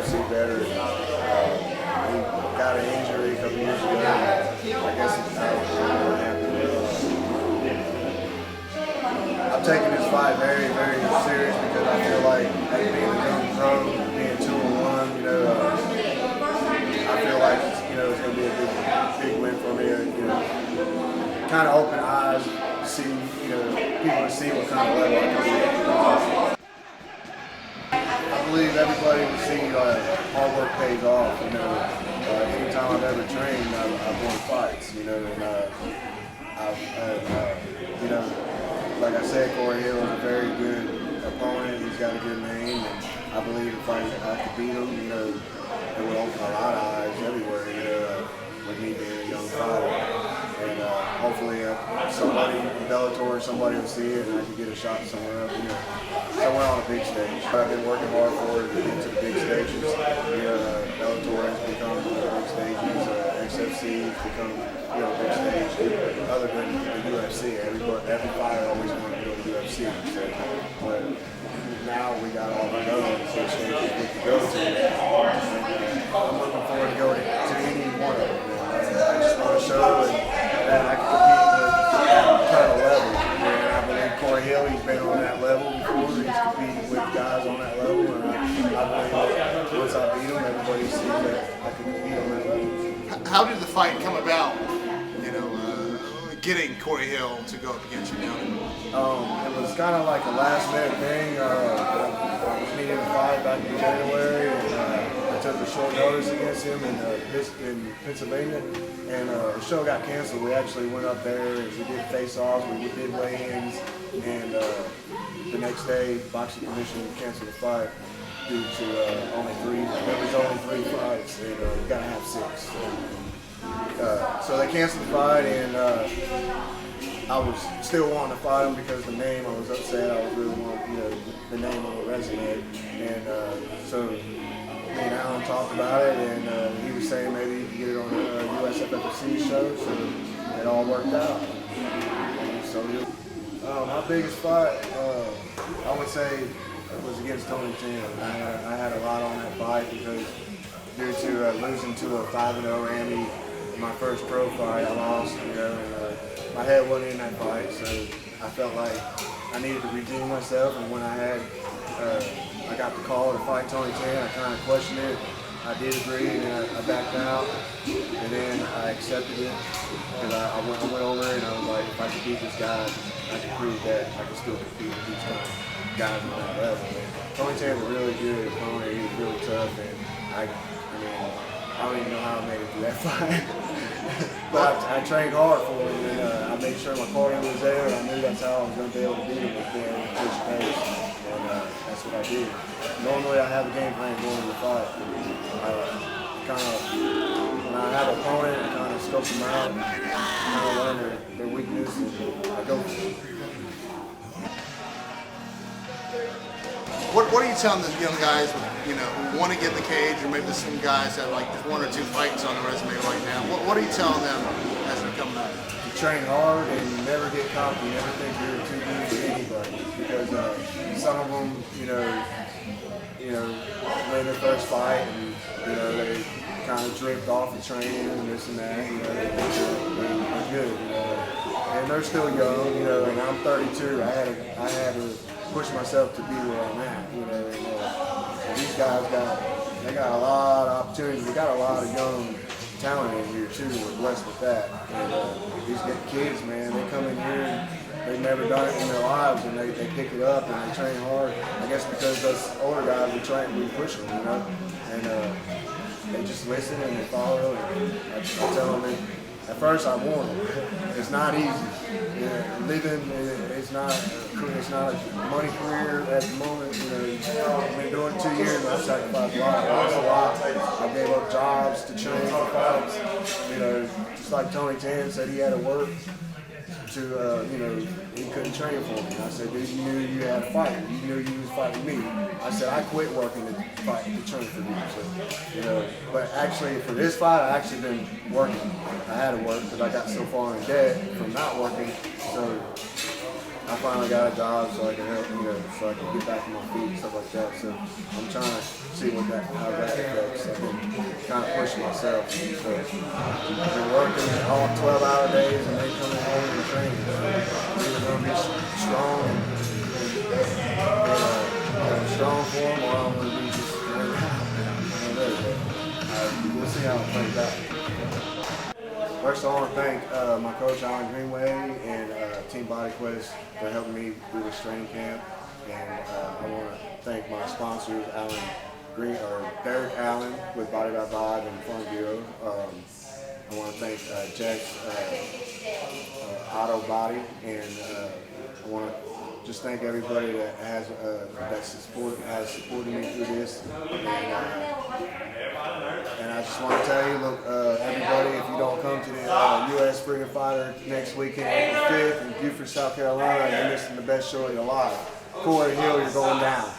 UFC better. He got an injury a couple years ago. I guess it's out what happened. I'm taking this fight very, very serious because I feel like being a young pro, being 2-1, I feel like it's going to be a big win for me. Kind of open eyes, see, people to see what kind of level I can be. I believe everybody will see hard work pays off. Anytime I've ever trained, I've won fights. Like I said, Corey Hill is a very good opponent. He's got a good name, and I believe if I could beat him, it would open a lot of eyes everywhere. With me being a young fighter, and hopefully somebody in Bellator, somebody will see it, and I can get a shot somewhere up, somewhere on a big stage. I've been working hard for it to get to the big stages. Bellator has become big stages. XFC has become big stage. Other than the UFC, every fighter always wanted to go to the UFC. But now we got all the other big stages we can go to. I'm looking forward to going to any one of them. I just want to show that I can compete with that kind of level. I believe Corey Hill, he's been on that level before. He's competed with guys on that level, and I believe that once I beat him, everybody sees that I can compete on that level. How did the fight come about? Getting Corey Hill to go up against you. It was kind of like a last-minute thing. I was needing a fight back in January, and I took a short notice against him in Pennsylvania, and the show got canceled. We actually went up there and we did face-offs, we did weigh-ins, and the next day, Boxing Commission canceled the fight due to there was only 3 fights, and we got to have 6. So they canceled the fight, and I was still wanting to fight him because the name, I was upset. I was really wanting, the name on the resume. And so me and Alan talked about it, and he was saying maybe he could get it on the USFFC show, so it all worked out. So my biggest fight, I would say, it was against Tony Tan. I had a lot on that fight because due to losing to a 5-0 Randy, my first pro fight, I lost, and my head wasn't in that fight, so I felt like I needed to redeem myself, and when I got the call to fight Tony Tan, I kind of questioned it. I did agree, and I backed out, and then I accepted it, and I went over and I was like, if I could beat this guy, I could prove that I could still compete with these guys on that level. Tony Tan's a really good opponent, he's really tough, and I don't even know how I made it through that fight. But I trained hard for him, and I made sure my cardio was there, and I knew that's how I was going to be able to beat him, was being able to push pace, and that's what I did. Normally I have a game plan going into the fight. When I have an opponent, I kind of scope them out, kind of learn their weakness, and I go for it. What are you telling the young guys, who want to get in the cage, or maybe some guys that have like 1 or 2 fights on the resume right now? What are you telling them as they're coming out? You train hard and you never get cocky. You never think you're too good for anybody, because some of them, win their first fight and they kind of drift off the training and this and that. They think they're good, and they're still young, and I'm 32. I had to push myself to be where I'm at, and these guys got a lot of opportunities. We got a lot of young talent in here too. We're blessed with that. And these kids, man, they come in here and they've never done it in their lives, and they pick it up and they train hard. I guess because us older guys, we push them, and they just listen and they follow. And I tell them, at first I warn them, it's not easy. Living, it's not a money career at the moment. I've been doing it 2 years, and I've sacrificed a lot. I lost a lot. I gave up jobs to train for fights. Just like Tony Tan said, he had to work to, he couldn't train for me. And I said, dude, you knew you had a fight. You knew you was fighting me. I said, I quit working to fight to train for you. So, but actually for this fight, I actually been working. I had to work because I got so far in debt from not working. So I finally got a job so I can help, so I can get back on my feet and stuff like that. So I'm trying to see how that affects. I've been kind of pushing myself. So I've been working all 12-hour days and then coming home and training. So I'm either going to be strong and strong for them, or I'm going to be just we'll see how it plays out. First, I want to thank my coach, Alan Greenway, and Team Body Quest for helping me through this training camp. And I want to thank my sponsors, Derek Allen with Body by Vibe and Farm Bureau. I want to thank Jack's Auto Body, and I want to just thank everybody that has supported me through this. And I just want to tell you, look, everybody, if you don't come to the U.S. Freedom Fighter next weekend, April 5th in Beaufort, South Carolina, you're missing the best show of your life. Corey Hill, you're going down.